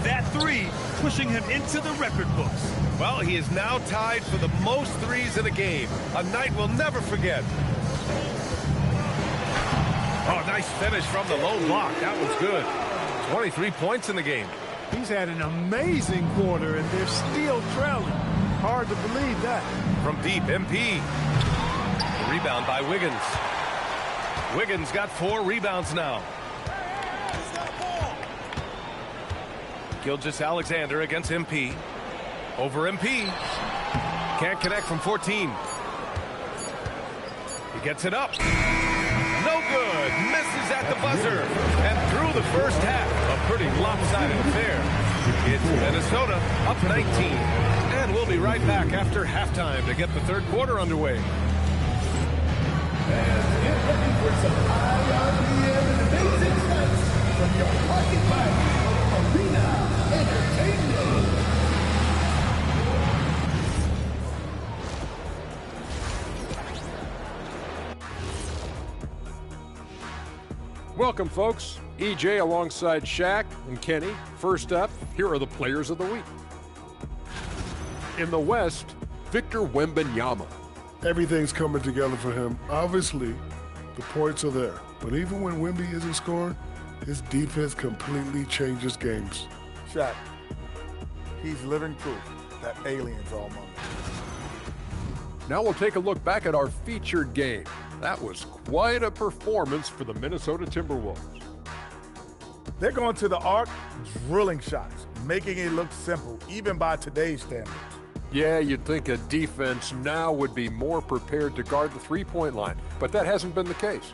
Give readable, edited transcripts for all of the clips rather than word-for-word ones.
that three, pushing him into the record books. Well, he is now tied for the most threes in a game. A night we'll never forget. Oh, nice finish from the low block. That was good. 23 points in the game. He's had an amazing quarter, and they're still trailing. Hard to believe that. From deep, MP. Rebound by Wiggins. Wiggins got 4 rebounds now. Gilgeous-Alexander against MP. Over MP. Can't connect from 14. He gets it up. No good. Misses at the buzzer. And through the first half, a pretty lopsided affair. It's Minnesota up 19. And we'll be right back after halftime to get the third quarter underway. And get ready for some IRBN and amazing sights from your pocket bike of Arena Entertainment. Welcome, folks. EJ alongside Shaq and Kenny. First up, here are the players of the week. In the West, Victor Wembanyama. Everything's coming together for him. Obviously, the points are there. But even when Wemby isn't scoring, his defense completely changes games. Shaq, he's living proof that aliens are among us. Now we'll take a look back at our featured game. That was quite a performance for the Minnesota Timberwolves. They're going to the arc, drilling shots, making it look simple, even by today's standards. Yeah, you'd think a defense now would be more prepared to guard the three-point line, but that hasn't been the case.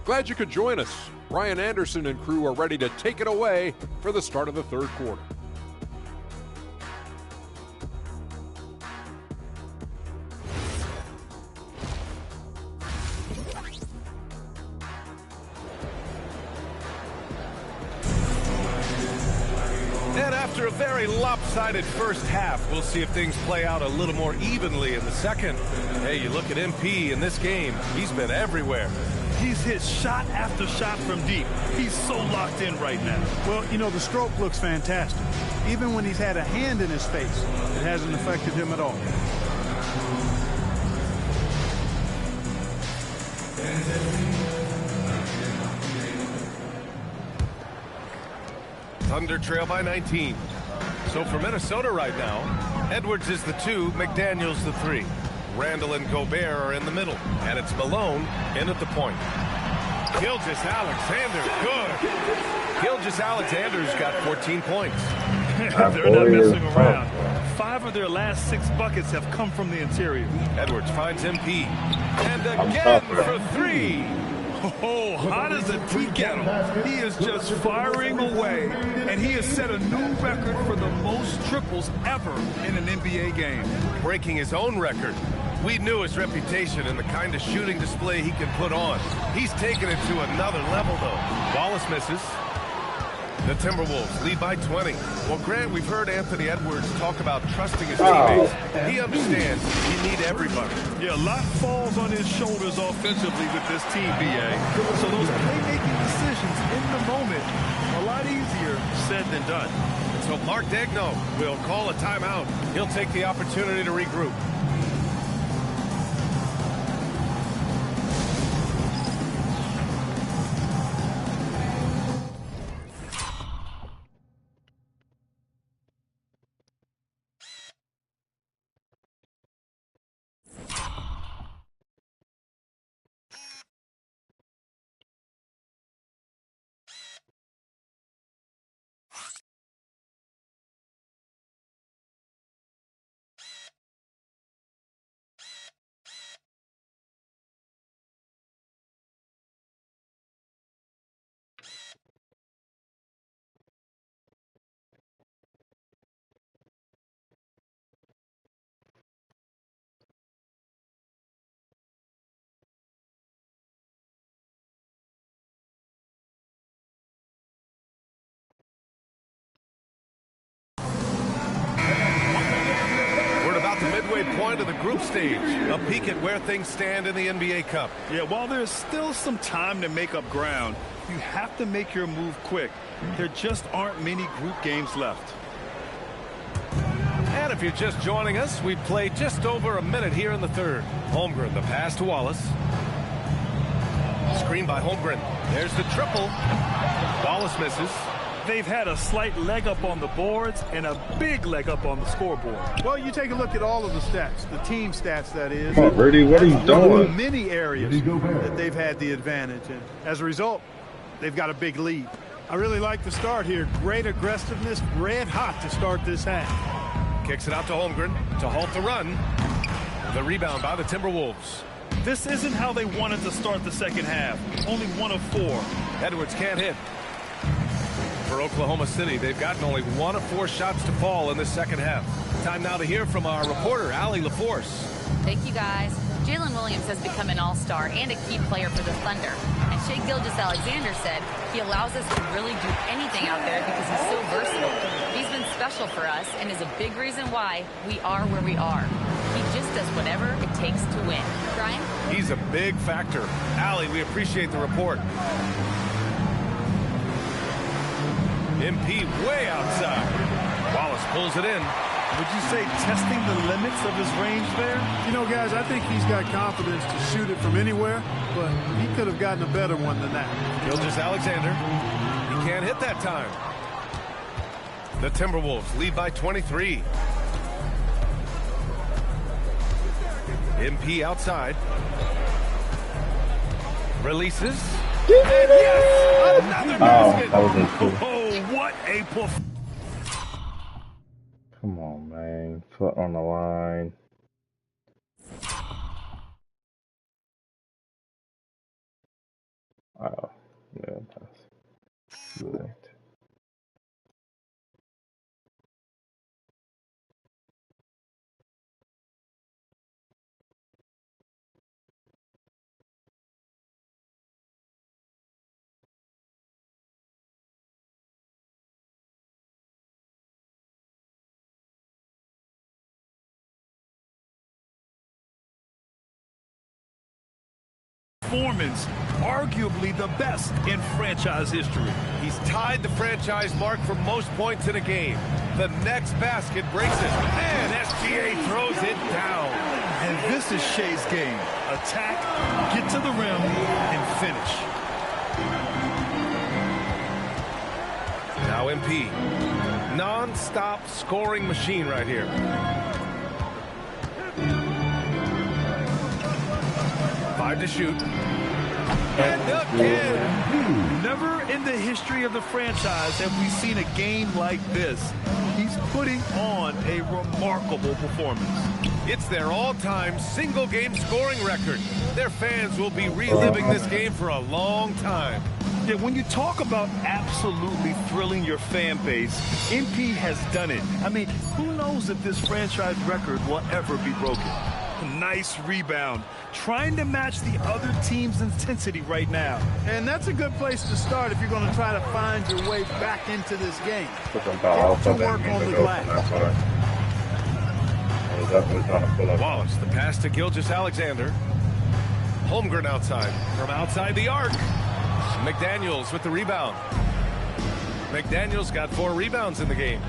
Glad you could join us. Ryan Anderson and crew are ready to take it away for the start of the third quarter. And after a very lopsided first half, we'll see if things play out a little more evenly in the second. Hey, you look at MP in this game, he's been everywhere. He's hit shot after shot from deep. He's so locked in right now. Well, you know, the stroke looks fantastic. Even when he's had a hand in his face, it hasn't affected him at all. Thunder trail by 19. So for Minnesota right now, Edwards is the 2, McDaniels the 3. Randall and Gobert are in the middle, and it's Malone in at the point. Gilgeous-Alexander, good. Gilgeous-Alexander's got 14 points. They're not messing around. 5 of their last 6 buckets have come from the interior. Edwards finds MP. And again for 3. Oh, hot as a tea kettle. He is just firing away, and he has set a new record for the most triples ever in an NBA game. Breaking his own record. We knew his reputation and the kind of shooting display he can put on. He's taken it to another level, though. Wallace misses. The Timberwolves lead by 20. Well, Grant, we've heard Anthony Edwards talk about trusting his teammates. He understands you need everybody. Yeah, a lot falls on his shoulders offensively with this team, BA. So those playmaking decisions in the moment, a lot easier said than done. So Mark Daigneault will call a timeout. He'll take the opportunity to regroup. Midway point of the group stage, a peek at where things stand in the NBA Cup. Yeah, while there's still some time to make up ground, You have to make your move quick. There just aren't many group games left. And if you're just joining us, we played just over a minute here in the third. Holmgren, the pass to Wallace. Screen by Holmgren. There's the triple. Wallace misses. They've had a slight leg up on the boards and a big leg up on the scoreboard. Well, you take a look at all of the stats, the team stats, that is. Come on, Birdie, what are you doing? Many areas that they've had the advantage, and as a result, they've got a big lead. I really like the start here. Great aggressiveness, red hot to start this half. Kicks it out to Holmgren to halt the run. The rebound by the Timberwolves. This isn't how they wanted to start the second half. Only 1 of 4. Edwards can't hit. For Oklahoma City, they've gotten only 1 of 4 shots to fall in the second half. Time now to hear from our reporter, Allie LaForce. Thank you, guys. Jalen Williams has become an all-star and a key player for the Thunder. And Shai Gilgeous-Alexander said he allows us to really do anything out there because he's so versatile. He's been special for us and is a big reason why we are where we are. He just does whatever it takes to win. Brian? He's a big factor. Allie, we appreciate the report. MP way outside. Wallace pulls it in. Would you say testing the limits of his range there? You know, guys, I think he's got confidence to shoot it from anywhere, but he could have gotten a better one than that. Gilgeous-Alexander. He can't hit that time. The Timberwolves lead by 23. MP outside. Releases. And yes! Another basket! That was cool. Oh, what a performance. Come on, man. Foot on the line. Oh, yeah, that's good. Performance, arguably the best in franchise history. He's tied the franchise mark for most points in a game. The next basket breaks it, and SGA throws it down. And this is Shai's game. Attack, get to the rim, and finish. Now MP. Non-stop scoring machine right here. Five to shoot. And again. Never in the history of the franchise have we seen a game like this. He's putting on a remarkable performance. It's their all-time single-game scoring record. Their fans will be reliving this game for a long time. Yeah, when you talk about absolutely thrilling your fan base, MP has done it. I mean, who knows if this franchise record will ever be broken? Nice rebound. Trying to match the other team's intensity right now. And that's a good place to start if you're going to try to find your way back into this game. Put them ball Get to work on the glass. Definitely trying to pull up. Wallace, the pass to Gilgeous-Alexander. Holmgren outside. From outside the arc. McDaniels with the rebound. McDaniels got 4 rebounds in the game.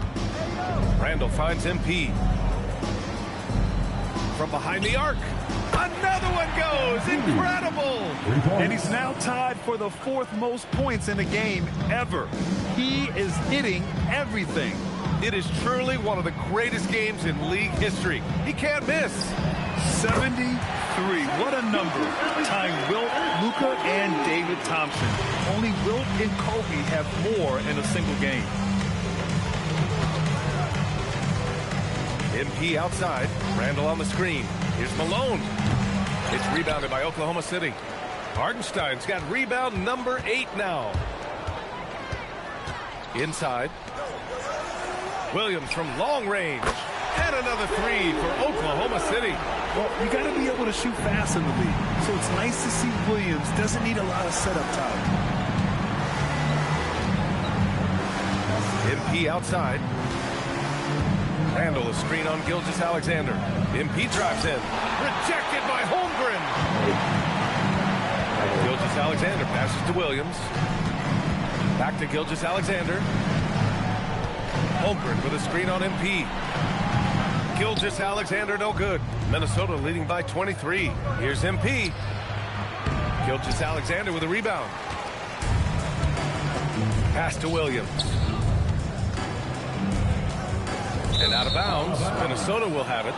Randall finds MP. From behind the arc. Another one goes. Incredible. And he's now tied for the 4th most points in a game ever. He is hitting everything. It is truly one of the greatest games in league history. He can't miss. 73. What a number. Tying Wilt, Luka, and David Thompson. Only Wilt and Kobe have more in a single game. MP outside. Randall on the screen. Here's Malone. It's rebounded by Oklahoma City. Hartenstein's got rebound number 8 now. Inside. Williams from long range. And another 3 for Oklahoma City. Well, you got to be able to shoot fast in the league. So it's nice to see Williams doesn't need a lot of setup time. MP outside. Randall, a screen on Gilgeous-Alexander. MP drives in. Rejected by Holmgren. Gilgeous-Alexander passes to Williams. Back to Gilgeous-Alexander. Holmgren with a screen on MP. Gilgeous-Alexander no good. Minnesota leading by 23. Here's MP. Gilgeous-Alexander with a rebound. Pass to Williams. And out of bounds. Minnesota will have it.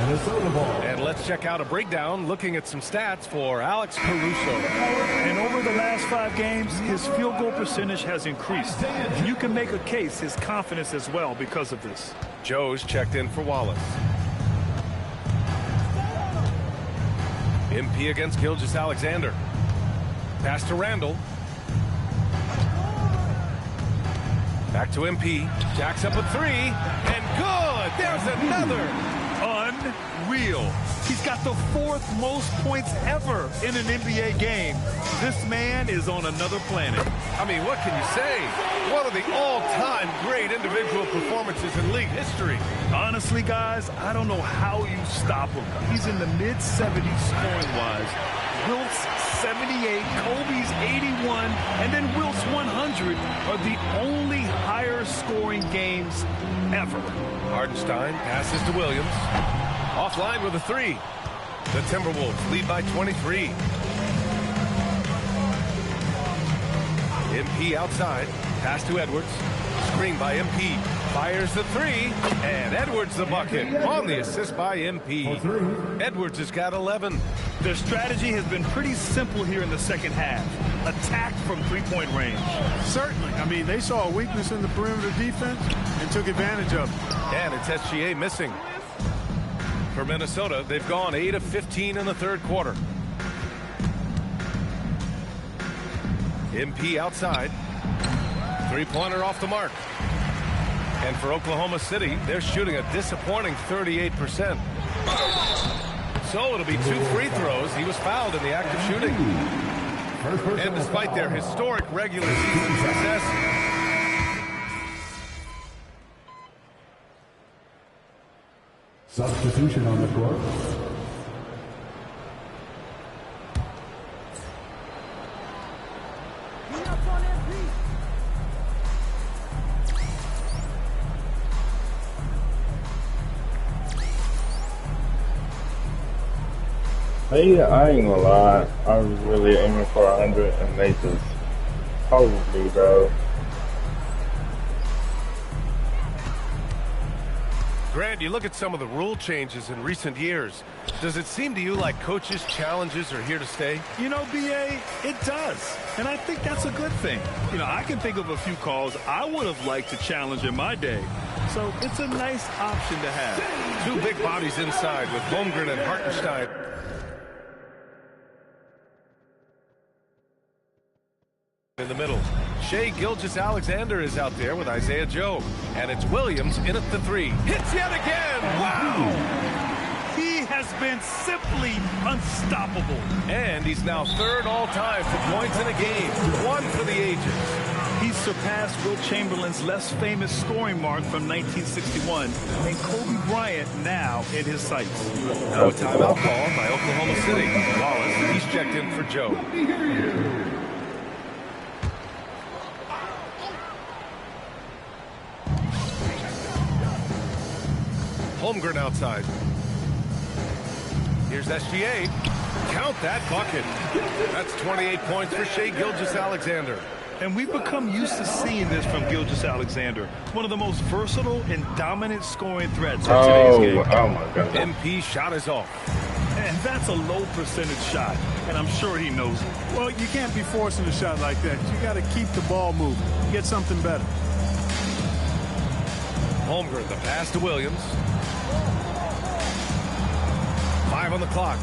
Minnesota ball. And let's check out a breakdown looking at some stats for Alex Caruso. And over the last 5 games, his field goal percentage has increased. And you can make a case his confidence as well because of this. Joe's checked in for Wallace. MP against Gilgeous-Alexander. Pass to Randall. Back to MP. Jacks up a 3. And good! There's another! Unreal. He's got the 4th most points ever in an NBA game. This man is on another planet. I mean, what can you say? One of the all-time great individual performances in league history. Honestly, guys, I don't know how you stop him. He's in the mid-70s scoring-wise. Wilt's 78, Kobe's 81, and then Wilt's 100 are the only higher scoring games ever. Hartenstein passes to Williams. Offline with a 3. The Timberwolves lead by 23. MP outside. Pass to Edwards. Screen by MP. Fires the 3. And Edwards the bucket on the assist by MP. Edwards has got 11. Their strategy has been pretty simple here in the second half. Attack from three-point range. Certainly. I mean, they saw a weakness in the perimeter defense and took advantage of it. And it's SGA missing. For Minnesota, they've gone 8 of 15 in the 3rd quarter. MP outside. 3-pointer off the mark. And for Oklahoma City, they're shooting a disappointing 38%. So it'll be 2 free throws. He was fouled in the act of shooting. And despite their historic regular season success, Substitution on the court. Hey, I ain't gonna lie. I was really aiming for 100, and they just told me, bro. Grant, you look at some of the rule changes in recent years. Does it seem to you like coaches' challenges are here to stay? You know, BA, it does. And I think that's a good thing. You know, I can think of a few calls I would have liked to challenge in my day. So it's a nice option to have. 2 big bodies inside with Holmgren and Hartenstein. In the middle, Shai Gilgeous-Alexander is out there with Isaiah Joe. And it's Williams in at the 3. Hits yet again! Wow! He has been simply unstoppable. And he's now 3rd all-time for points in a game. 1 for the ages. He's surpassed Wilt Chamberlain's less famous scoring mark from 1961. And Kobe Bryant now in his sights. Now a timeout call by Oklahoma City. Wallace, he's checked in for Joe. Holmgren outside. Here's SGA. Count that bucket. That's 28 points for Shai Gilgeous-Alexander. And we've become used to seeing this from Gilgeous-Alexander. One of the most versatile and dominant scoring threats in today's game. Oh my God. MP shot is off. And that's a low percentage shot. And I'm sure he knows it. Well, you can't be forcing a shot like that. You got to keep the ball moving. Get something better. Holmgren, the pass to Williams. 5 on the clock.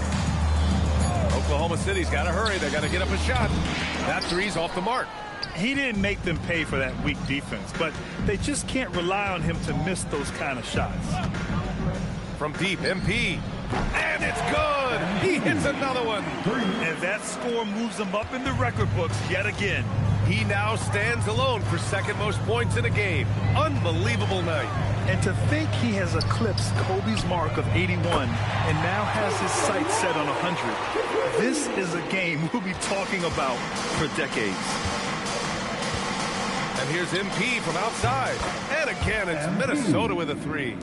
Oklahoma City's got to hurry. They got to get up a shot. That 3's off the mark. He didn't make them pay for that weak defense, but they just can't rely on him to miss those kind of shots. From deep, MP. And it's good. He hits another one. And that score moves him up in the record books yet again. He now stands alone for 2nd most points in a game. Unbelievable night. And to think he has eclipsed Kobe's mark of 81 and now has his sights set on 100. This is a game we'll be talking about for decades. And here's MP from outside. And again, it's Minnesota with a three.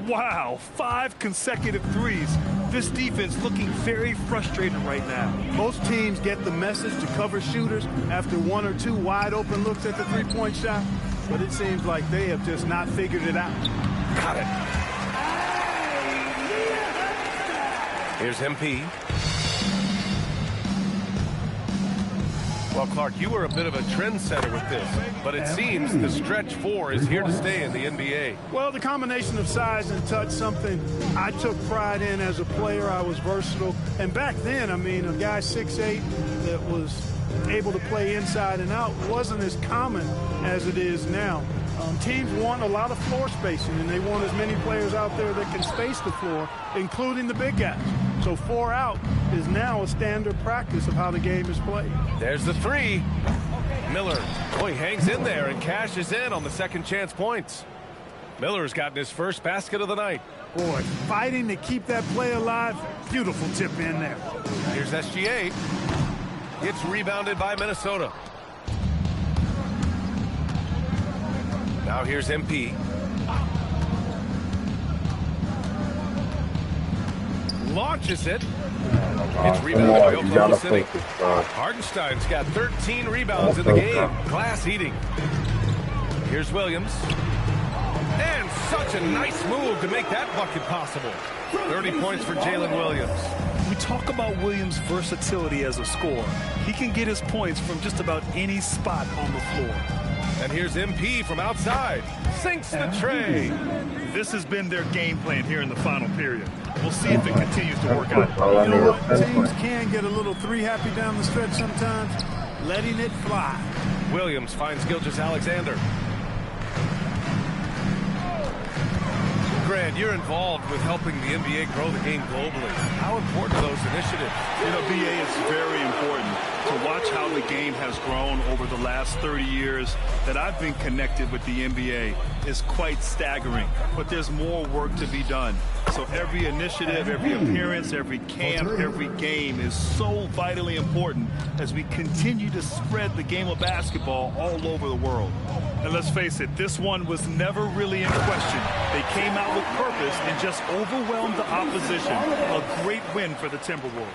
Wow, 5 consecutive threes. This defense looking very frustrated right now. Most teams get the message to cover shooters after 1 or 2 wide open looks at the three-point shot, but it seems like they have just not figured it out. Got it. Here's MP. Well, Clark, you were a bit of a trendsetter with this, but it seems the stretch 4 is here to stay in the NBA. Well, the combination of size and touch, something I took pride in as a player. I was versatile. And back then, I mean, a guy 6'8" that was able to play inside and out wasn't as common as it is now. Teams want a lot of floor spacing, and they want as many players out there that can space the floor, including the big guys. So 4 out is now a standard practice of how the game is played. There's the three. Miller, boy, hangs in there and cashes in on the second chance points. Miller's gotten his first basket of the night. Boy, fighting to keep that play alive. Beautiful tip in there. Here's SGA. It's rebounded by Minnesota. Now here's MP. Launches it. It's rebounded by Oklahoma City. Hartenstein's got 13 rebounds in the game. Glass eating. Here's Williams. And such a nice move to make that bucket possible. 30 points for Jalen Williams. We talk about Williams' versatility as a scorer. He can get his points from just about any spot on the floor. And here's MP from outside. Sinks the tray. This has been their game plan here in the final period. We'll see if it continues to work out. You know what? Teams can get a little three-happy down the stretch sometimes. Letting it fly. Williams finds Gilgeous-Alexander. Grant, you're involved with helping the NBA grow the game globally. How important are those initiatives? You know, BA, it's very important to watch how the game has grown over the last 30 years that I've been connected with the NBA. Is quite staggering, but there's more work to be done. So every initiative, every appearance, every camp, every game is so vitally important as we continue to spread the game of basketball all over the world. And let's face it, this one was never really in question. They came out with purpose and just overwhelmed the opposition. A great win for the Timberwolves.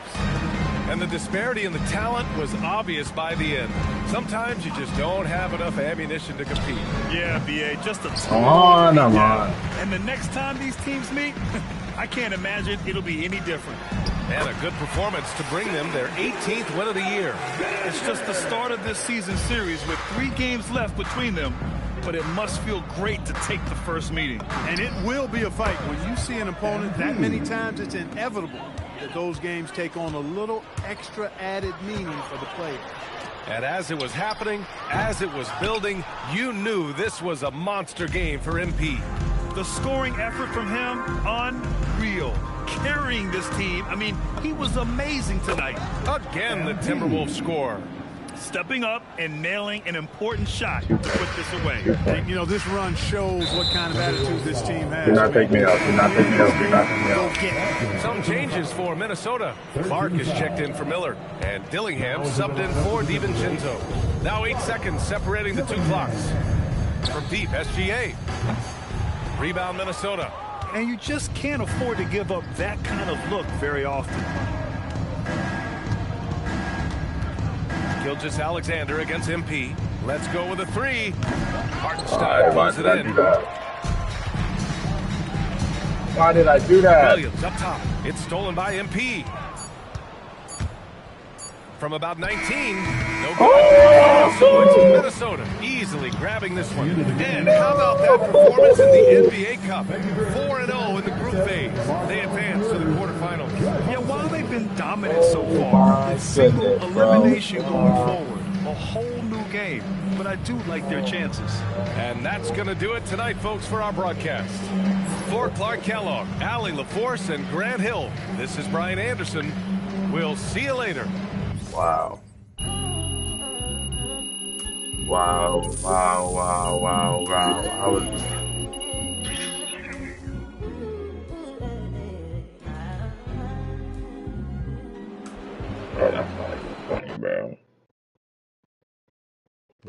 And the disparity in the talent was obvious by the end. Sometimes you just don't have enough ammunition to compete. Yeah, BA, just a Come on. And the next time these teams meet, I can't imagine it'll be any different. And a good performance to bring them their 18th win of the year. It's just the start of this season series with 3 games left between them, but it must feel great to take the first meeting. And it will be a fight. When you see an opponent that many times, it's inevitable that those games take on a little extra added meaning for the player. And as it was happening, as it was building, you knew this was a monster game for MP. The scoring effort from him, unreal. Carrying this team, I mean, he was amazing tonight. Again, the Timberwolves score. Stepping up and nailing an important shot to put this away. You know, this run shows what kind of attitude this team has. Do not take me out. Do not take me out. Do not take me Go out. get it. Some changes for Minnesota. Clark is checked in for Miller, and Dillingham subbed in for DiVincenzo. Now 8 seconds separating the 2 clocks. From deep, SGA. Rebound, Minnesota. And you just can't afford to give up that kind of look very often. Gilgeous-Alexander against MP. Let's go with a 3. Hartenstein pulls it in. Why did I do that? Williams up top. It's stolen by MP. From about 19. No good. So it's Minnesota easily grabbing this one. And how about that performance in the NBA Cup? 4-0 in the group phase. They advance to the quarterfinals. Yeah, while they've been dominant so far, it's single elimination going forward. A whole new game. But I do like their chances. And that's going to do it tonight, folks, for our broadcast. For Clark Kellogg, Allie LaForce, and Grant Hill, this is Brian Anderson. We'll see you later. Wow. Wow. I was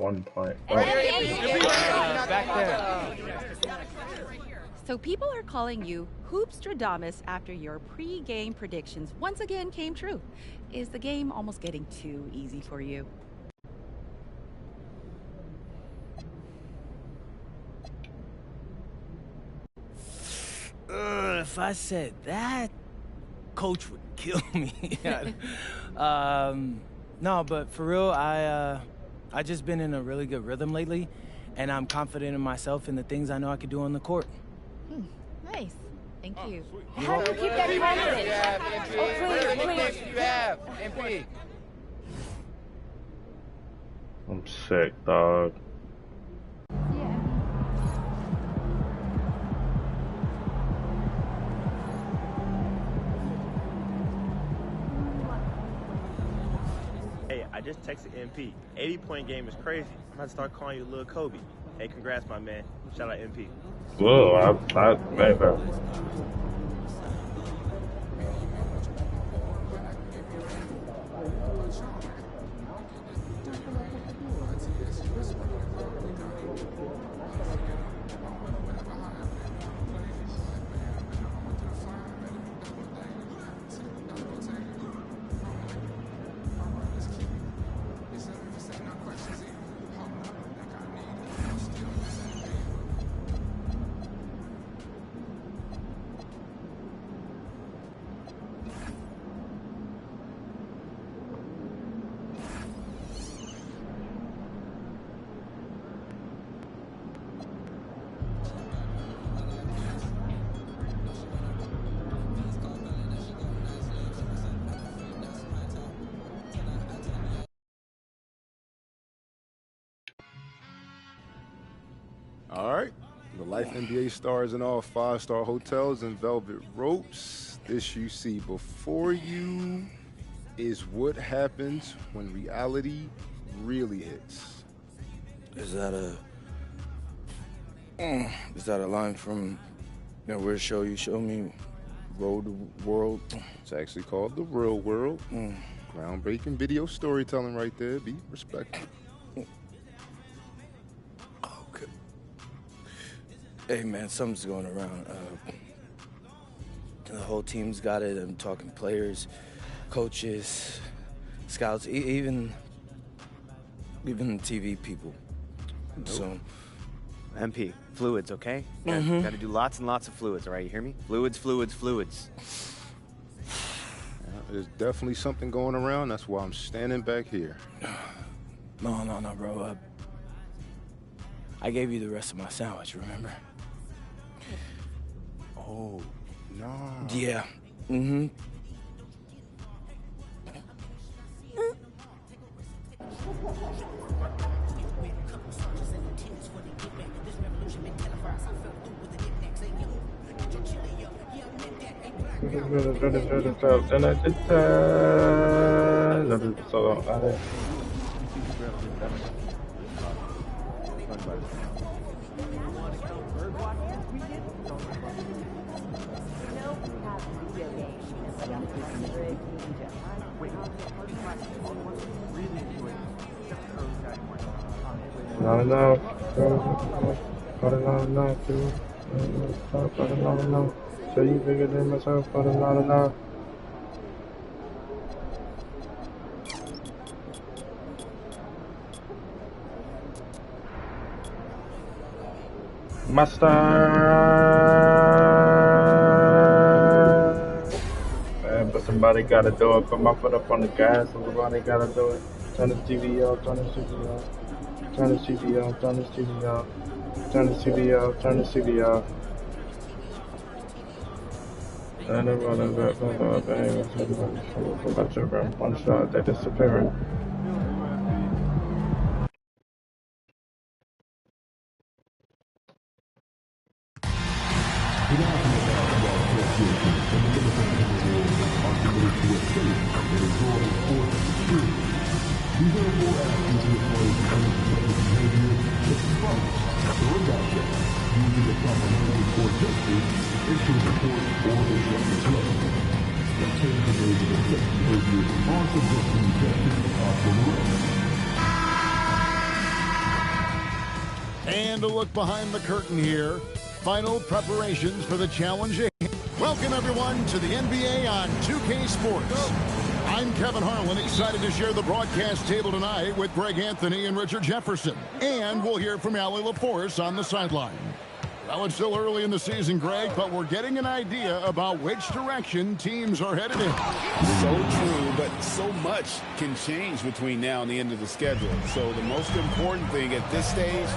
1 point. Back there. So people are calling you Hoopstradamus after your pre-game predictions once again came true. Is the game almost getting too easy for you? If I said that, Coach would kill me. No, but for real, I just been in a really good rhythm lately, and I'm confident in myself and the things I know I could do on the court. Nice. Thank you. How do you keep that confidence? Please. You have, MP. I'm sick, dog. Hey, I just texted MP. 80-point game is crazy. I'm about to start calling you Lil Kobe. Hey, congrats, my man. Shout out MP. Whoa, I made that. All right. The Life NBA stars in all 5-star hotels and velvet ropes. This you see before you is what happens when reality really hits. Is that a line from Weird Show You Show Me, Road World? It's actually called The Real World. Groundbreaking video storytelling right there. Be respectful. Okay. Hey, man, something's going around. The whole team's got it. I'm talking players, coaches, scouts, even TV people. Nope. So, MP, fluids, okay? Got to do lots and lots of fluids, all right? You hear me? Fluids, fluids, fluids. There's definitely something going around. That's why I'm standing back here. No, bro. I gave you the rest of my sandwich, remember? Oh, no. Yeah. Mm-hmm. So you bigger than myself, but I'm not enough. Master. Man, but somebody gotta do it. Put my foot up on the gas, so somebody gotta do it. Turn the TV off, turn the TV off. Turn the TV off, turn the TV off. Turn the TV off, turn the TV off. And they're running back on the bang. About your room, one shot, they disappearing. And a look behind the curtain here. Final preparations for the challenge. Welcome, everyone, to the NBA on 2K Sports. I'm Kevin Harlan, excited to share the broadcast table tonight with Greg Anthony and Richard Jefferson. And we'll hear from Allie LaForce on the sideline. Well, it's still early in the season, Greg, but we're getting an idea about which direction teams are headed in. So true, but so much can change between now and the end of the schedule. So the most important thing at this stage,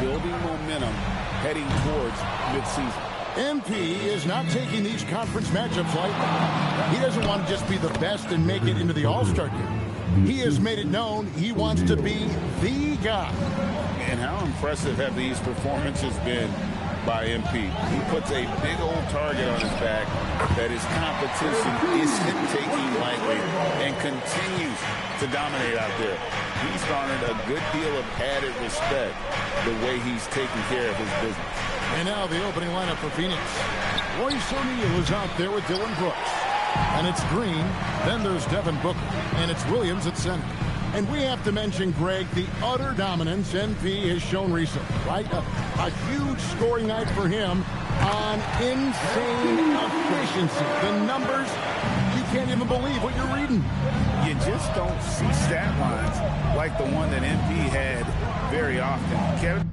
building momentum heading towards midseason. MP is not taking these conference matchups lightly. He doesn't want to just be the best and make it into the All-Star game. He has made it known he wants to be the guy. And how impressive have these performances been by MP? He puts a big old target on his back that his competition isn't taking lightly and continues to dominate out there. He's garnered a good deal of added respect the way he's taking care of his business. And now the opening lineup for Phoenix. Royce O'Neal is out there with Dylan Brooks. And it's Green, then there's Devin Booker, and it's Williams at center. And we have to mention, Greg, the utter dominance MP has shown recently, right? A huge scoring night for him on insane efficiency. The numbers, you can't even believe what you're reading. You just don't see stat lines like the one that MP had very often. Kevin?